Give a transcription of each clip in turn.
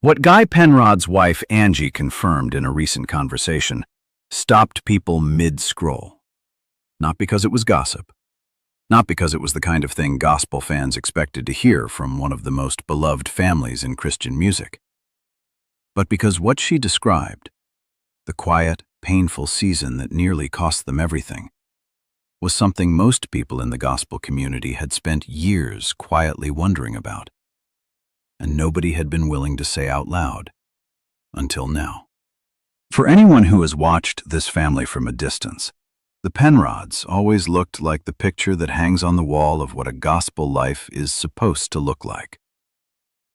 What Guy Penrod's wife Angie confirmed in a recent conversation stopped people mid-scroll. Not because it was gossip, not because it was the kind of thing gospel fans expected to hear from one of the most beloved families in Christian music, but because what she described, the quiet, painful season that nearly cost them everything, was something most people in the gospel community had spent years quietly wondering about, and nobody had been willing to say out loud until now. For anyone who has watched this family from a distance, the Penrods always looked like the picture that hangs on the wall of what a gospel life is supposed to look like.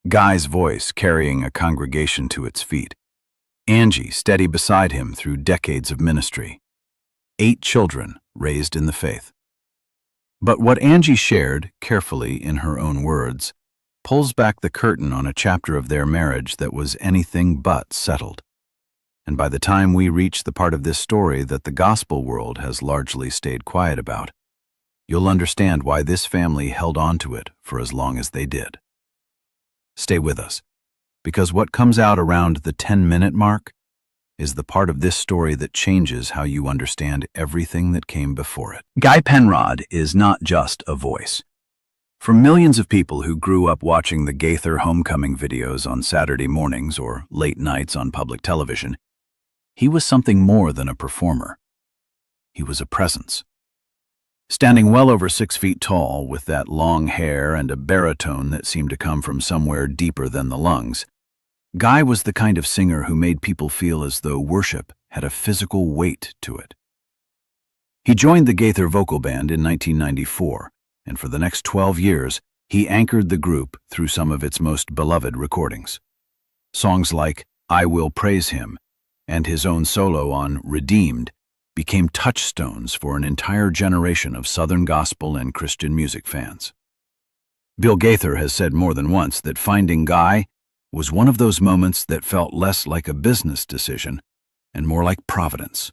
Guy's voice carrying a congregation to its feet, Angie steady beside him through decades of ministry, 8 children raised in the faith. But what Angie shared, carefully in her own words, pulls back the curtain on a chapter of their marriage that was anything but settled. And by the time we reach the part of this story that the gospel world has largely stayed quiet about, you'll understand why this family held on to it for as long as they did. Stay with us, because what comes out around the 10-minute mark is the part of this story that changes how you understand everything that came before it. Guy Penrod is not just a voice. For millions of people who grew up watching the Gaither Homecoming videos on Saturday mornings or late nights on public television, he was something more than a performer. He was a presence. Standing well over 6 feet tall, with that long hair and a baritone that seemed to come from somewhere deeper than the lungs, Guy was the kind of singer who made people feel as though worship had a physical weight to it. He joined the Gaither Vocal Band in 1994, and for the next 12 years, he anchored the group through some of its most beloved recordings. Songs like I Will Praise Him and his own solo on Redeemed became touchstones for an entire generation of Southern gospel and Christian music fans. Bill Gaither has said more than once that finding Guy was one of those moments that felt less like a business decision and more like providence,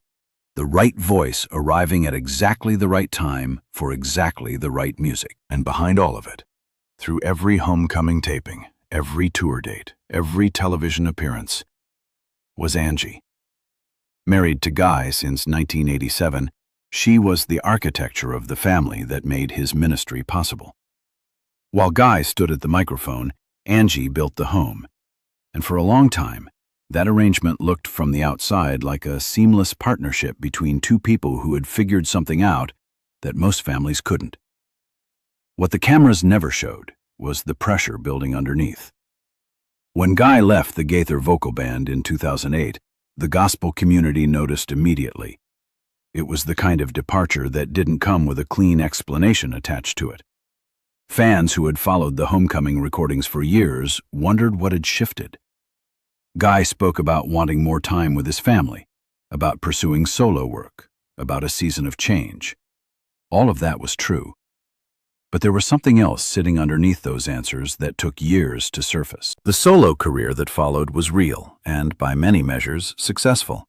the right voice arriving at exactly the right time for exactly the right music. And behind all of it, through every homecoming taping, every tour date, every television appearance, was Angie. Married to Guy since 1987, she was the architecture of the family that made his ministry possible. While Guy stood at the microphone, Angie built the home, and for a long time, that arrangement looked from the outside like a seamless partnership between two people who had figured something out that most families couldn't. What the cameras never showed was the pressure building underneath. When Guy left the Gaither Vocal Band in 2008, the gospel community noticed immediately. It was the kind of departure that didn't come with a clean explanation attached to it. Fans who had followed the homecoming recordings for years wondered what had shifted. Guy spoke about wanting more time with his family, about pursuing solo work, about a season of change. All of that was true. But there was something else sitting underneath those answers that took years to surface. The solo career that followed was real and, by many measures, successful.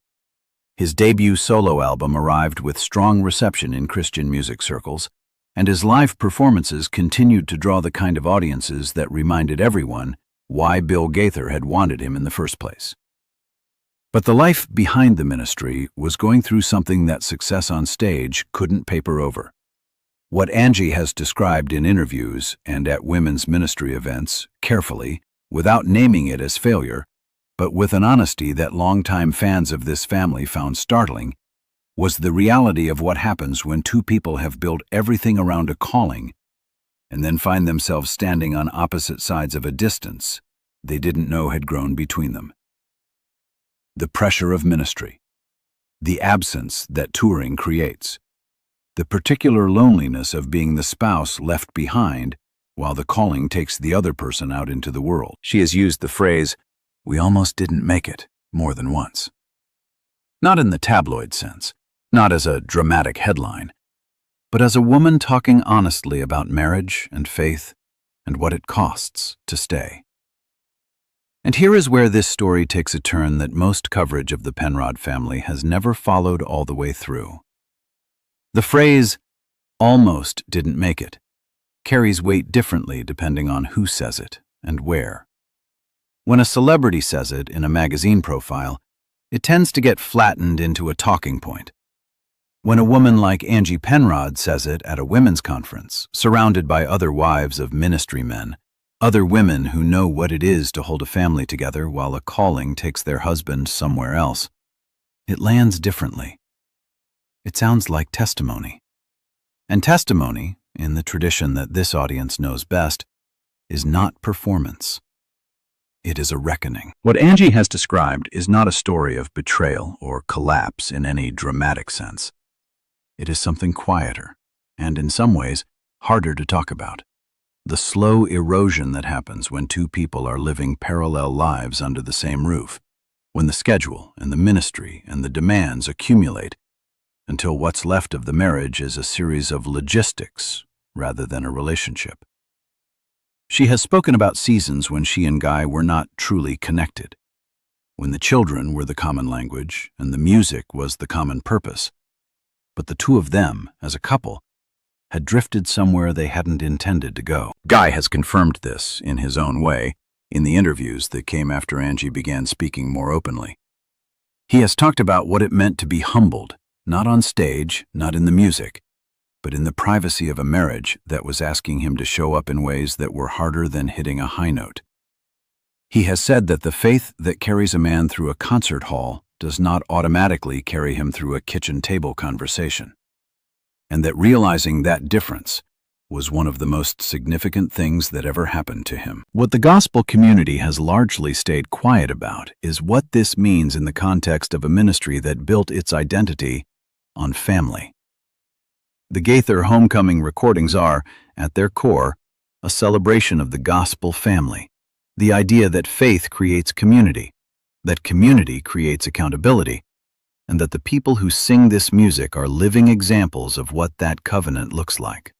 His debut solo album arrived with strong reception in Christian music circles, and his live performances continued to draw the kind of audiences that reminded everyone why Bill Gaither had wanted him in the first place. But the life behind the ministry was going through something that success on stage couldn't paper over. What Angie has described in interviews and at women's ministry events carefully, without naming it as failure, but with an honesty that longtime fans of this family found startling, was the reality of what happens when two people have built everything around a calling and then find themselves standing on opposite sides of a distance they didn't know had grown between them. The pressure of ministry, the absence that touring creates, the particular loneliness of being the spouse left behind while the calling takes the other person out into the world. She has used the phrase, "We almost didn't make it," more than once. Not in the tabloid sense, not as a dramatic headline, but as a woman talking honestly about marriage and faith and what it costs to stay. And here is where this story takes a turn that most coverage of the Penrod family has never followed all the way through. The phrase, "almost didn't make it," carries weight differently depending on who says it and where. When a celebrity says it in a magazine profile, it tends to get flattened into a talking point. When a woman like Angie Penrod says it at a women's conference, surrounded by other wives of ministry men, other women who know what it is to hold a family together while a calling takes their husband somewhere else, it lands differently. It sounds like testimony. And testimony, in the tradition that this audience knows best, is not performance. It is a reckoning. What Angie has described is not a story of betrayal or collapse in any dramatic sense. It is something quieter, and in some ways, harder to talk about. The slow erosion that happens when two people are living parallel lives under the same roof, when the schedule and the ministry and the demands accumulate until what's left of the marriage is a series of logistics rather than a relationship. She has spoken about seasons when she and Guy were not truly connected, when the children were the common language and the music was the common purpose. But the two of them, as a couple, had drifted somewhere they hadn't intended to go. Guy has confirmed this, in his own way, in the interviews that came after Angie began speaking more openly. He has talked about what it meant to be humbled, not on stage, not in the music, but in the privacy of a marriage that was asking him to show up in ways that were harder than hitting a high note. He has said that the faith that carries a man through a concert hall does not automatically carry him through a kitchen table conversation, and that realizing that difference was one of the most significant things that ever happened to him. What the gospel community has largely stayed quiet about is what this means in the context of a ministry that built its identity on family. The Gaither Homecoming recordings are, at their core, a celebration of the gospel family, the idea that faith creates community, that community creates accountability, and that the people who sing this music are living examples of what that covenant looks like.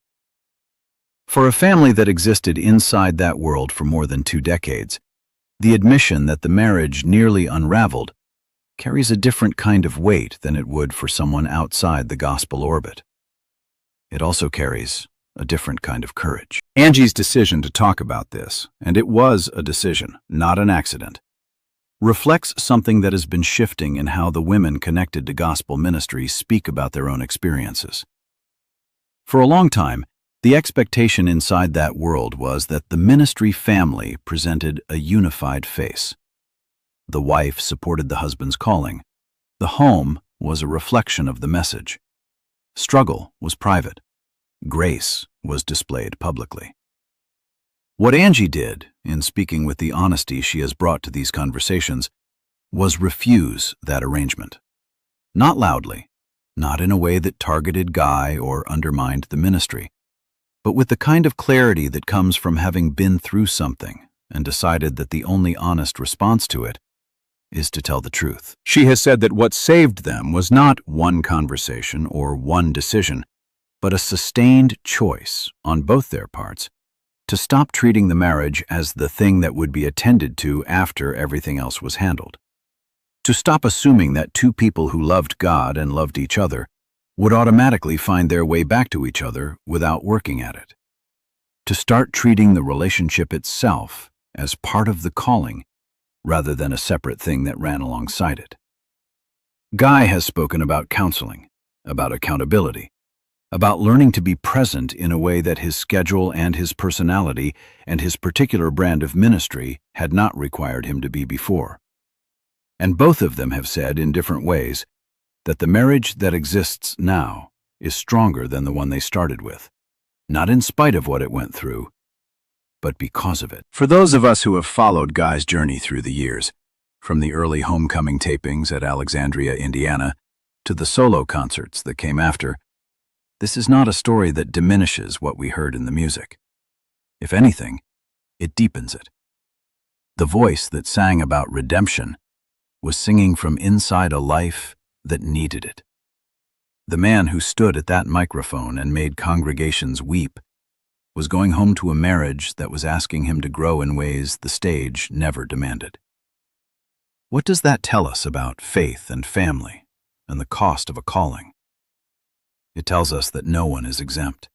For a family that existed inside that world for more than 2 decades, the admission that the marriage nearly unraveled carries a different kind of weight than it would for someone outside the gospel orbit. It also carries a different kind of courage. Angie's decision to talk about this, and it was a decision, not an accident, reflects something that has been shifting in how the women connected to gospel ministry speak about their own experiences. For a long time, the expectation inside that world was that the ministry family presented a unified face. The wife supported the husband's calling. The home was a reflection of the message. Struggle was private. Grace was displayed publicly. What Angie did, in speaking with the honesty she has brought to these conversations, was refuse that arrangement. Not loudly, not in a way that targeted Guy or undermined the ministry, but with the kind of clarity that comes from having been through something and decided that the only honest response to it is to tell the truth. She has said that what saved them was not one conversation or one decision, but a sustained choice on both their parts to stop treating the marriage as the thing that would be attended to after everything else was handled. To stop assuming that two people who loved God and loved each other would automatically find their way back to each other without working at it. To start treating the relationship itself as part of the calling rather than a separate thing that ran alongside it. Guy has spoken about counseling, about accountability, about learning to be present in a way that his schedule and his personality and his particular brand of ministry had not required him to be before. And both of them have said in different ways that the marriage that exists now is stronger than the one they started with, not in spite of what it went through, but because of it. For those of us who have followed Guy's journey through the years, from the early homecoming tapings at Alexandria, Indiana, to the solo concerts that came after, this is not a story that diminishes what we heard in the music. If anything, it deepens it. The voice that sang about redemption was singing from inside a life that needed it. The man who stood at that microphone and made congregations weep was going home to a marriage that was asking him to grow in ways the stage never demanded. What does that tell us about faith and family and the cost of a calling? It tells us that no one is exempt,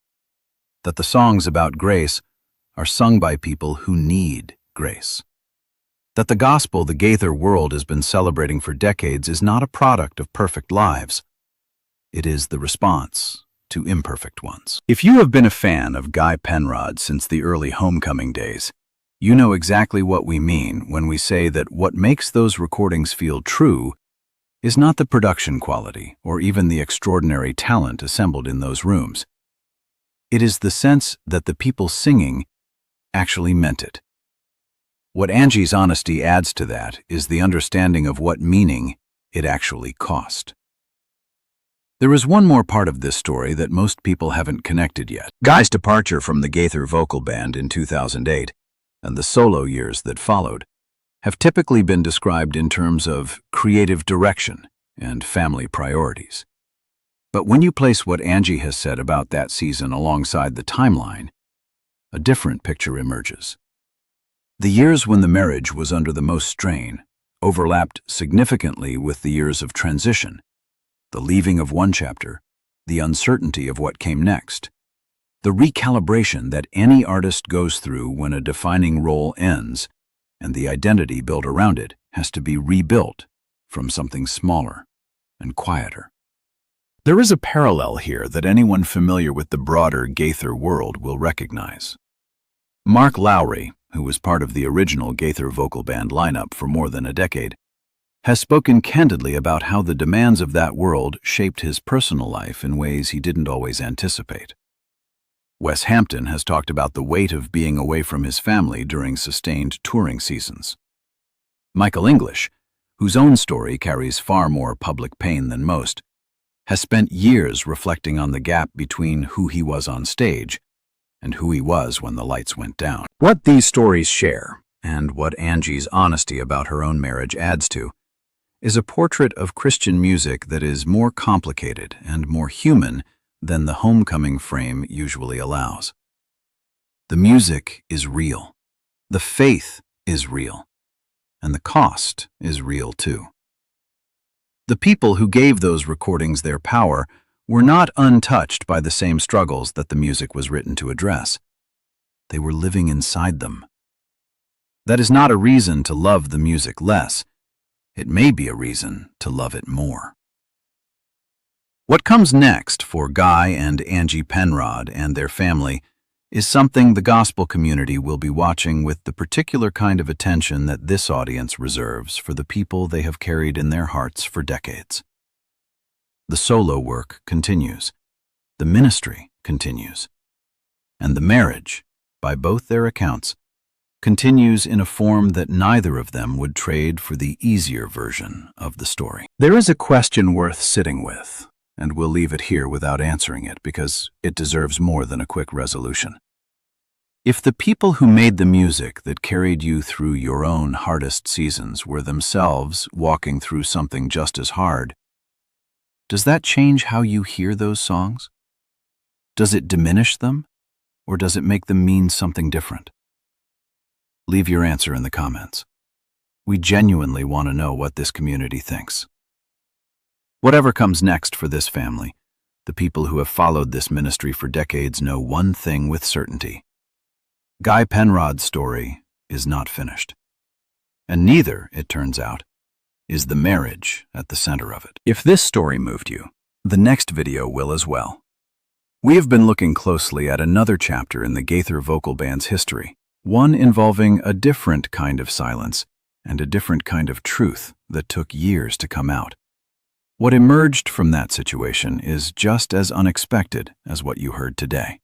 that the songs about grace are sung by people who need grace, That the gospel the Gaither world has been celebrating for decades is not a product of perfect lives. It is the response to imperfect ones. If you have been a fan of Guy Penrod since the early Homecoming days, you know exactly what we mean when we say that what makes those recordings feel true is not the production quality or even the extraordinary talent assembled in those rooms. It is the sense that the people singing actually meant it. What Angie's honesty adds to that is the understanding of what meaning it actually cost. There is one more part of this story that most people haven't connected yet. Guy's departure from the Gaither Vocal Band in 2008 and the solo years that followed have typically been described in terms of creative direction and family priorities. But when you place what Angie has said about that season alongside the timeline, a different picture emerges. The years when the marriage was under the most strain overlapped significantly with the years of transition, the leaving of one chapter, the uncertainty of what came next, the recalibration that any artist goes through when a defining role ends and the identity built around it has to be rebuilt from something smaller and quieter. There is a parallel here that anyone familiar with the broader Gaither world will recognize. Mark Lowry, who was part of the original Gaither Vocal Band lineup for more than a decade, has spoken candidly about how the demands of that world shaped his personal life in ways he didn't always anticipate. Wes Hampton has talked about the weight of being away from his family during sustained touring seasons. Michael English, whose own story carries far more public pain than most, has spent years reflecting on the gap between who he was on stage and who he was when the lights went down. What these stories share, and what Angie's honesty about her own marriage adds to, is a portrait of Christian music that is more complicated and more human than the homecoming frame usually allows. The music is real, the faith is real, and the cost is real too. The people who gave those recordings their power were not untouched by the same struggles that the music was written to address. They were living inside them. That is not a reason to love the music less. It may be a reason to love it more. What comes next for Guy and Angie Penrod and their family is something the gospel community will be watching with the particular kind of attention that this audience reserves for the people they have carried in their hearts for decades. The solo work continues, the ministry continues, and the marriage, by both their accounts, continues in a form that neither of them would trade for the easier version of the story. There is a question worth sitting with, and we'll leave it here without answering it because it deserves more than a quick resolution. If the people who made the music that carried you through your own hardest seasons were themselves walking through something just as hard, does that change how you hear those songs? Does it diminish them, or does it make them mean something different? Leave your answer in the comments. We genuinely want to know what this community thinks. Whatever comes next for this family, the people who have followed this ministry for decades know one thing with certainty. Guy Penrod's story is not finished. And neither, it turns out, is the marriage at the center of it. If this story moved you, the next video will as well. We have been looking closely at another chapter in the Gaither Vocal Band's history, one involving a different kind of silence and a different kind of truth that took years to come out. What emerged from that situation is just as unexpected as what you heard today.